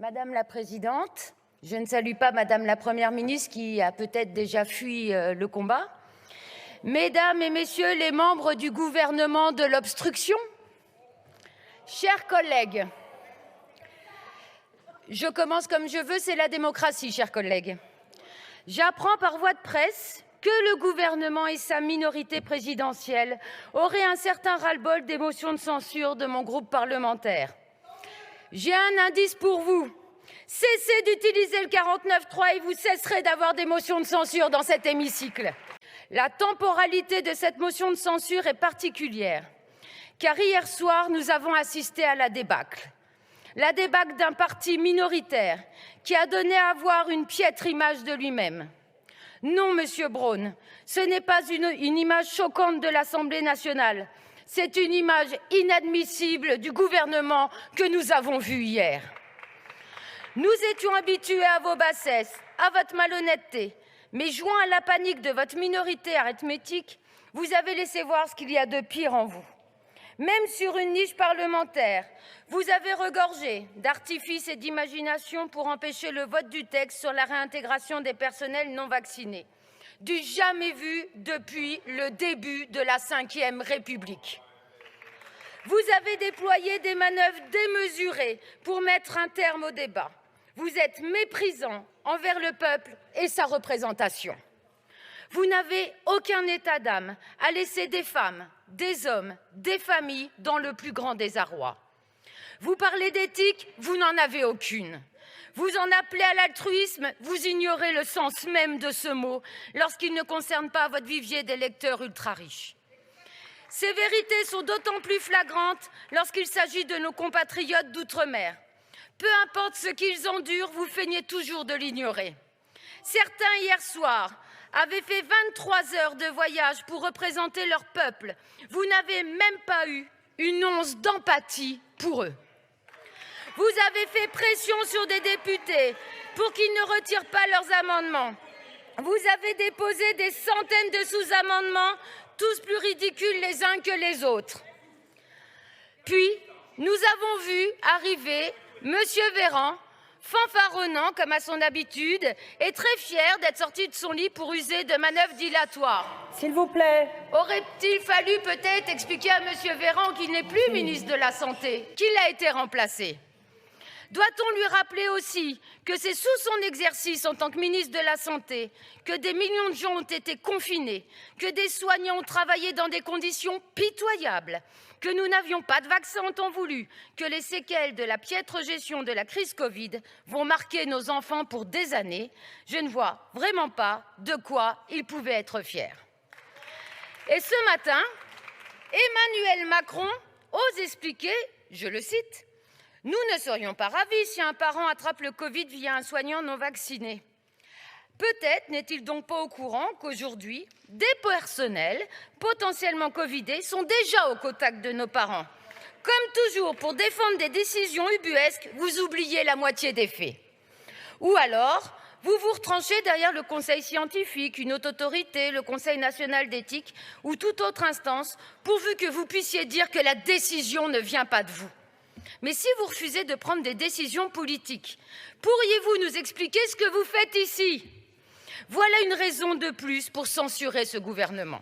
Madame la Présidente, je ne salue pas Madame la Première ministre qui a peut-être déjà fui le combat. Mesdames et Messieurs les membres du gouvernement de l'obstruction, chers collègues, je commence comme je veux, c'est la démocratie, chers collègues. J'apprends par voie de presse que le gouvernement et sa minorité présidentielle auraient un certain ras-le-bol des motions de censure de mon groupe parlementaire. J'ai un indice pour vous. Cessez d'utiliser le 49.3 et vous cesserez d'avoir des motions de censure dans cet hémicycle. La temporalité de cette motion de censure est particulière, car hier soir, nous avons assisté à la débâcle. La débâcle d'un parti minoritaire qui a donné à voir une piètre image de lui-même. Non, Monsieur Braun, ce n'est pas une image choquante de l'Assemblée nationale. C'est une image inadmissible du gouvernement que nous avons vu hier. Nous étions habitués à vos bassesses, à votre malhonnêteté, mais joint à la panique de votre minorité arithmétique, vous avez laissé voir ce qu'il y a de pire en vous. Même sur une niche parlementaire, vous avez regorgé d'artifices et d'imagination pour empêcher le vote du texte sur la réintégration des personnels non vaccinés. Du jamais vu depuis le début de la Ve République. Vous avez déployé des manœuvres démesurées pour mettre un terme au débat. Vous êtes méprisant envers le peuple et sa représentation. Vous n'avez aucun état d'âme à laisser des femmes, des hommes, des familles dans le plus grand désarroi. Vous parlez d'éthique, vous n'en avez aucune. Vous en appelez à l'altruisme, vous ignorez le sens même de ce mot lorsqu'il ne concerne pas votre vivier d'électeurs ultra-riches. Ces vérités sont d'autant plus flagrantes lorsqu'il s'agit de nos compatriotes d'outre-mer. Peu importe ce qu'ils endurent, vous feignez toujours de l'ignorer. Certains, hier soir, avaient fait 23 heures de voyage pour représenter leur peuple. Vous n'avez même pas eu une once d'empathie pour eux. Vous avez fait pression sur des députés pour qu'ils ne retirent pas leurs amendements. Vous avez déposé des centaines de sous-amendements, tous plus ridicules les uns que les autres. Puis, nous avons vu arriver Monsieur Véran, fanfaronnant comme à son habitude, et très fier d'être sorti de son lit pour user de manœuvres dilatoires. S'il vous plaît. Aurait-il fallu peut-être expliquer à Monsieur Véran qu'il n'est plus ministre de la Santé, qu'il a été remplacé? Doit-on lui rappeler aussi que c'est sous son exercice en tant que ministre de la Santé que des millions de gens ont été confinés, que des soignants ont travaillé dans des conditions pitoyables, que nous n'avions pas de vaccin en temps voulu, que les séquelles de la piètre gestion de la crise Covid vont marquer nos enfants pour des années? Je ne vois vraiment pas de quoi ils pouvaient être fiers. Et ce matin, Emmanuel Macron ose expliquer, je le cite, « Nous ne serions pas ravis si un parent attrape le Covid via un soignant non vacciné. » Peut-être n'est-il donc pas au courant qu'aujourd'hui, des personnels potentiellement covidés sont déjà au contact de nos parents. Comme toujours, pour défendre des décisions ubuesques, vous oubliez la moitié des faits. Ou alors, vous vous retranchez derrière le conseil scientifique, une haute autorité, le Conseil national d'éthique ou toute autre instance, pourvu que vous puissiez dire que la décision ne vient pas de vous. Mais si vous refusez de prendre des décisions politiques, pourriez-vous nous expliquer ce que vous faites ici? Voilà une raison de plus pour censurer ce gouvernement.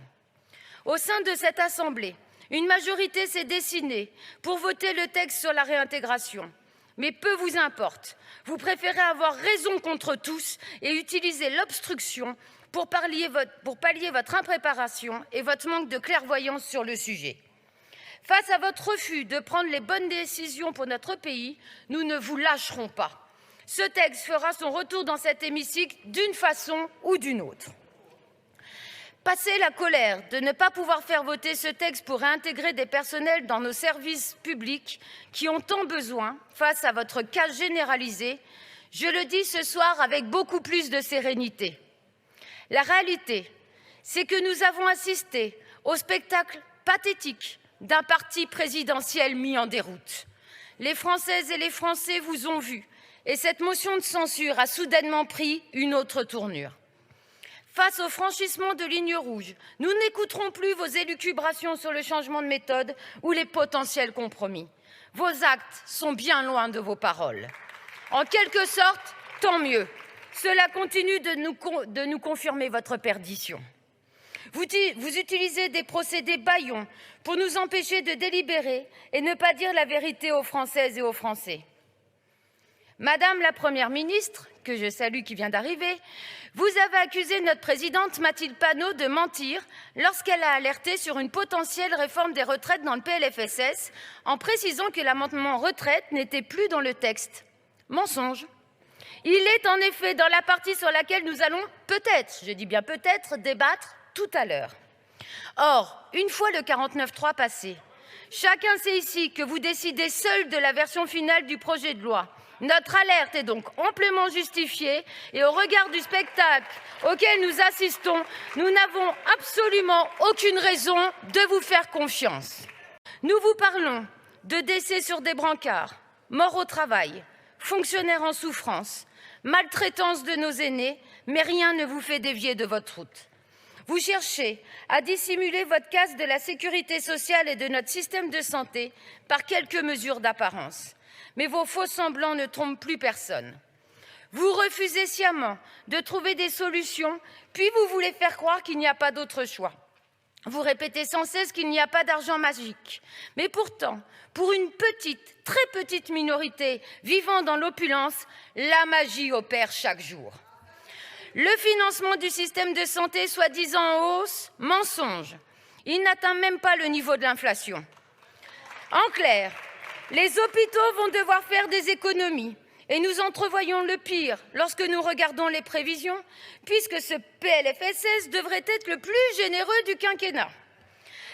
Au sein de cette Assemblée, une majorité s'est dessinée pour voter le texte sur la réintégration. Mais peu vous importe, vous préférez avoir raison contre tous et utiliser l'obstruction pour pallier votre impréparation et votre manque de clairvoyance sur le sujet. Face à votre refus de prendre les bonnes décisions pour notre pays, nous ne vous lâcherons pas. Ce texte fera son retour dans cet hémicycle d'une façon ou d'une autre. Passé la colère de ne pas pouvoir faire voter ce texte pour réintégrer des personnels dans nos services publics qui ont tant besoin face à votre casse généralisée, je le dis ce soir avec beaucoup plus de sérénité. La réalité, c'est que nous avons assisté au spectacle pathétique d'un parti présidentiel mis en déroute. Les Françaises et les Français vous ont vu et cette motion de censure a soudainement pris une autre tournure. Face au franchissement de lignes rouges, nous n'écouterons plus vos élucubrations sur le changement de méthode ou les potentiels compromis. Vos actes sont bien loin de vos paroles. En quelque sorte, tant mieux. Cela continue de nous confirmer votre perdition. Vous utilisez des procédés bâillons pour nous empêcher de délibérer et ne pas dire la vérité aux Françaises et aux Français. Madame la Première ministre, que je salue qui vient d'arriver, vous avez accusé notre présidente Mathilde Panot de mentir lorsqu'elle a alerté sur une potentielle réforme des retraites dans le PLFSS en précisant que l'amendement retraite n'était plus dans le texte. Mensonge. Il est en effet dans la partie sur laquelle nous allons peut-être, je dis bien peut-être, débattre tout à l'heure. Or, une fois le 49.3 passé, chacun sait ici que vous décidez seul de la version finale du projet de loi. Notre alerte est donc amplement justifiée et au regard du spectacle auquel nous assistons, nous n'avons absolument aucune raison de vous faire confiance. Nous vous parlons de décès sur des brancards, morts au travail, fonctionnaires en souffrance, maltraitance de nos aînés, mais rien ne vous fait dévier de votre route. Vous cherchez à dissimuler votre casse de la sécurité sociale et de notre système de santé par quelques mesures d'apparence. Mais vos faux semblants ne trompent plus personne. Vous refusez sciemment de trouver des solutions, puis vous voulez faire croire qu'il n'y a pas d'autre choix. Vous répétez sans cesse qu'il n'y a pas d'argent magique. Mais pourtant, pour une petite, très petite minorité vivant dans l'opulence, la magie opère chaque jour. Le financement du système de santé soi-disant en hausse, mensonge. Il n'atteint même pas le niveau de l'inflation. En clair, les hôpitaux vont devoir faire des économies et nous entrevoyons le pire lorsque nous regardons les prévisions, puisque ce PLFSS devrait être le plus généreux du quinquennat.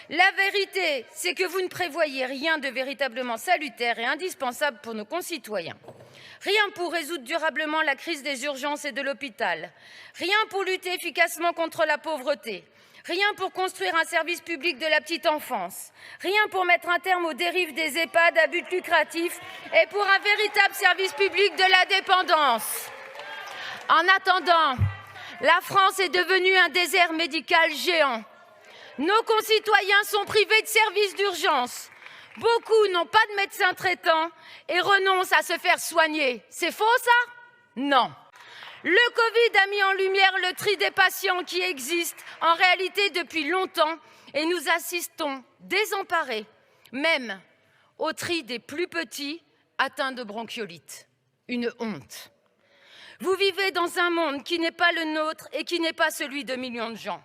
La vérité, c'est que vous ne prévoyez rien de véritablement salutaire et indispensable pour nos concitoyens. Rien pour résoudre durablement la crise des urgences et de l'hôpital. Rien pour lutter efficacement contre la pauvreté. Rien pour construire un service public de la petite enfance. Rien pour mettre un terme aux dérives des EHPAD à but lucratif et pour un véritable service public de la dépendance. En attendant, la France est devenue un désert médical géant. Nos concitoyens sont privés de services d'urgence. Beaucoup n'ont pas de médecin traitant et renoncent à se faire soigner. C'est faux, ça? Non. Le Covid a mis en lumière le tri des patients qui existent en réalité depuis longtemps et nous assistons désemparés, même au tri des plus petits atteints de bronchiolite. Une honte. Vous vivez dans un monde qui n'est pas le nôtre et qui n'est pas celui de millions de gens.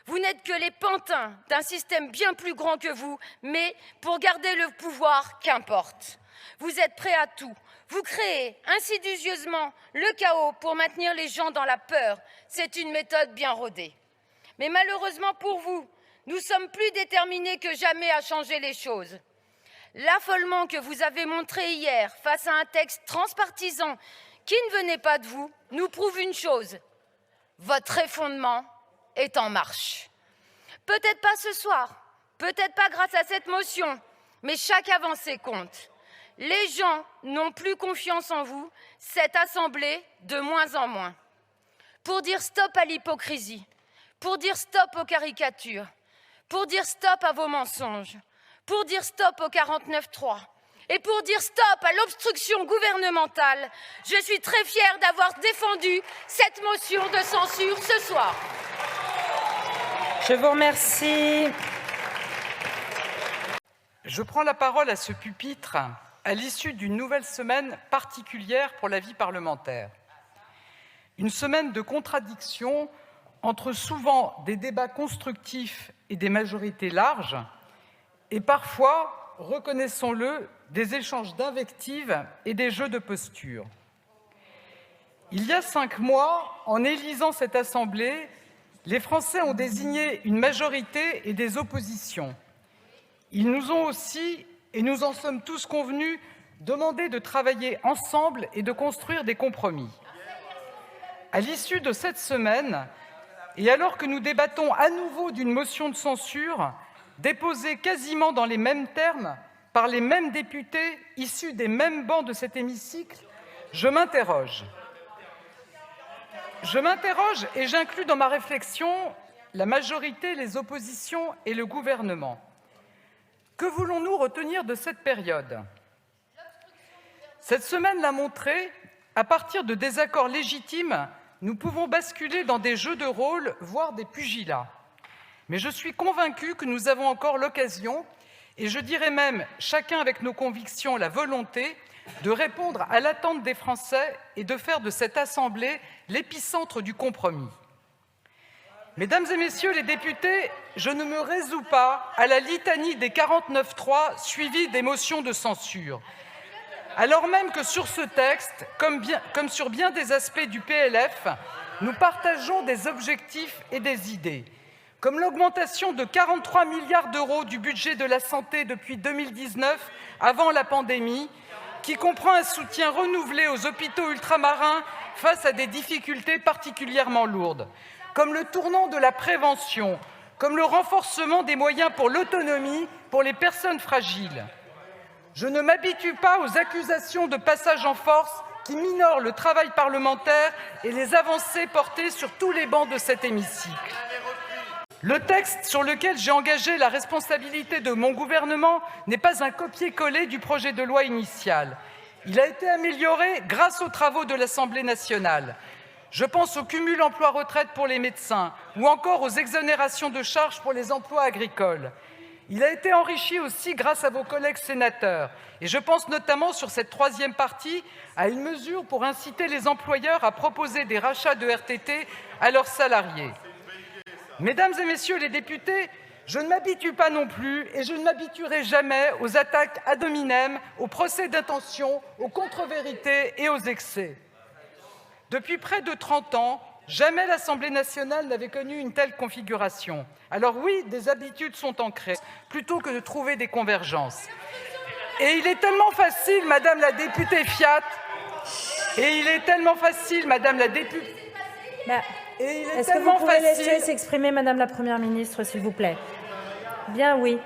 Vous n'êtes que les pantins d'un système bien plus grand que vous, mais pour garder le pouvoir, qu'importe. Vous êtes prêts à tout. Vous créez insidieusement le chaos pour maintenir les gens dans la peur. C'est une méthode bien rodée. Mais malheureusement pour vous, nous sommes plus déterminés que jamais à changer les choses. L'affolement que vous avez montré hier face à un texte transpartisan qui ne venait pas de vous nous prouve une chose. Votre effondrement est en marche. Peut-être pas ce soir, peut-être pas grâce à cette motion, mais chaque avancée compte. Les gens n'ont plus confiance en vous, cette assemblée de moins en moins. Pour dire stop à l'hypocrisie, pour dire stop aux caricatures, pour dire stop à vos mensonges, pour dire stop au 49.3 et pour dire stop à l'obstruction gouvernementale, je suis très fière d'avoir défendu cette motion de censure ce soir. Je vous remercie. Je prends la parole à ce pupitre à l'issue d'une nouvelle semaine particulière pour la vie parlementaire. Une semaine de contradictions entre souvent des débats constructifs et des majorités larges, et parfois, reconnaissons-le, des échanges d'invectives et des jeux de posture. Il y a 5 mois, en élisant cette Assemblée, les Français ont désigné une majorité et des oppositions. Ils nous ont aussi, et nous en sommes tous convenus, demandé de travailler ensemble et de construire des compromis. À l'issue de cette semaine, et alors que nous débattons à nouveau d'une motion de censure, déposée quasiment dans les mêmes termes par les mêmes députés issus des mêmes bancs de cet hémicycle, je m'interroge. Et j'inclus dans ma réflexion la majorité, les oppositions et le gouvernement. Que voulons-nous retenir de cette période ? Cette semaine l'a montré, à partir de désaccords légitimes, nous pouvons basculer dans des jeux de rôle, voire des pugilats. Mais je suis convaincue que nous avons encore l'occasion, et je dirais même, chacun avec nos convictions, la volonté, de répondre à l'attente des Français et de faire de cette Assemblée l'épicentre du compromis. Mesdames et messieurs les députés, je ne me résous pas à la litanie des 49.3 suivis des motions de censure. Alors même que sur ce texte, comme sur bien des aspects du PLF, nous partageons des objectifs et des idées, comme l'augmentation de 43 milliards d'euros du budget de la santé depuis 2019, avant la pandémie, qui comprend un soutien renouvelé aux hôpitaux ultramarins face à des difficultés particulièrement lourdes, comme le tournant de la prévention, comme le renforcement des moyens pour l'autonomie pour les personnes fragiles. Je ne m'habitue pas aux accusations de passage en force qui minorent le travail parlementaire et les avancées portées sur tous les bancs de cet hémicycle. Le texte sur lequel j'ai engagé la responsabilité de mon gouvernement n'est pas un copier-coller du projet de loi initial. Il a été amélioré grâce aux travaux de l'Assemblée nationale. Je pense au cumul emploi-retraite pour les médecins ou encore aux exonérations de charges pour les emplois agricoles. Il a été enrichi aussi grâce à vos collègues sénateurs. Et je pense notamment sur cette troisième partie à une mesure pour inciter les employeurs à proposer des rachats de RTT à leurs salariés. Mesdames et messieurs les députés, je ne m'habitue pas non plus et je ne m'habituerai jamais aux attaques ad hominem, aux procès d'intention, aux contre-vérités et aux excès. Depuis près de 30 ans, jamais l'Assemblée nationale n'avait connu une telle configuration. Alors oui, des habitudes sont ancrées, plutôt que de trouver des convergences. Et il est tellement facile, Madame la députée Fiat, Est-ce que vous pouvez laisser s'exprimer Madame la Première ministre, s'il vous plaît? Bien oui.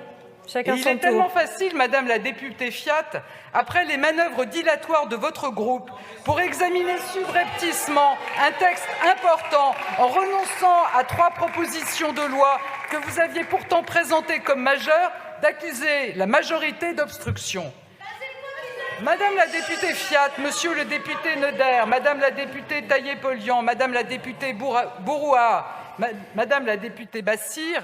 Chacun son tour. Il est tellement facile, Madame la députée Fiat, après les manœuvres dilatoires de votre groupe, pour examiner subrepticement un texte important en renonçant à 3 propositions de loi que vous aviez pourtant présentées comme majeures, d'accuser la majorité d'obstruction. Madame la députée Fiat, Monsieur le député Neuder, Madame la députée Taillé-Polian, Madame la députée Bourouard, Madame la députée Bassir,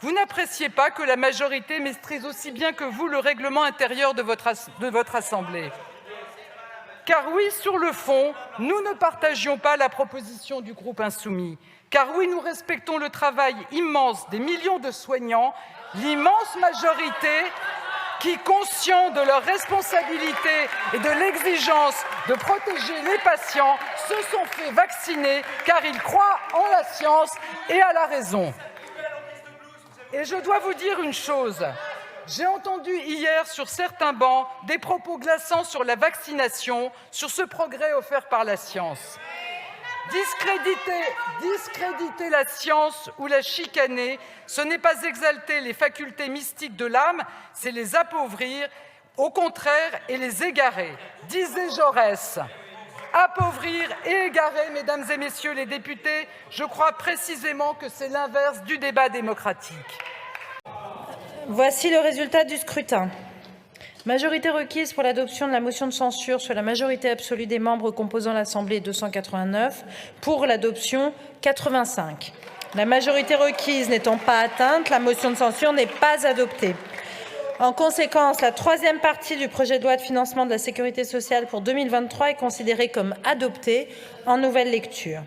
vous n'appréciez pas que la majorité maîtrise aussi bien que vous le règlement intérieur de votre Assemblée. Car oui, sur le fond, nous ne partagions pas la proposition du groupe insoumis. Car oui, nous respectons le travail immense des millions de soignants, l'immense majorité qui, conscients de leurs responsabilités et de l'exigence de protéger les patients, se sont fait vacciner car ils croient en la science et à la raison. Et je dois vous dire une chose, j'ai entendu hier sur certains bancs des propos glaçants sur la vaccination, sur ce progrès offert par la science. Discréditer la science ou la chicaner, ce n'est pas exalter les facultés mystiques de l'âme, c'est les appauvrir, au contraire, et les égarer. Disait Jaurès. Appauvrir et égarer, mesdames et messieurs les députés, je crois précisément que c'est l'inverse du débat démocratique. Voici le résultat du scrutin. Majorité requise pour l'adoption de la motion de censure sur la majorité absolue des membres composant l'Assemblée 289, pour l'adoption 85. La majorité requise n'étant pas atteinte, la motion de censure n'est pas adoptée. En conséquence, la troisième partie du projet de loi de financement de la sécurité sociale pour 2023 est considérée comme adoptée en nouvelle lecture.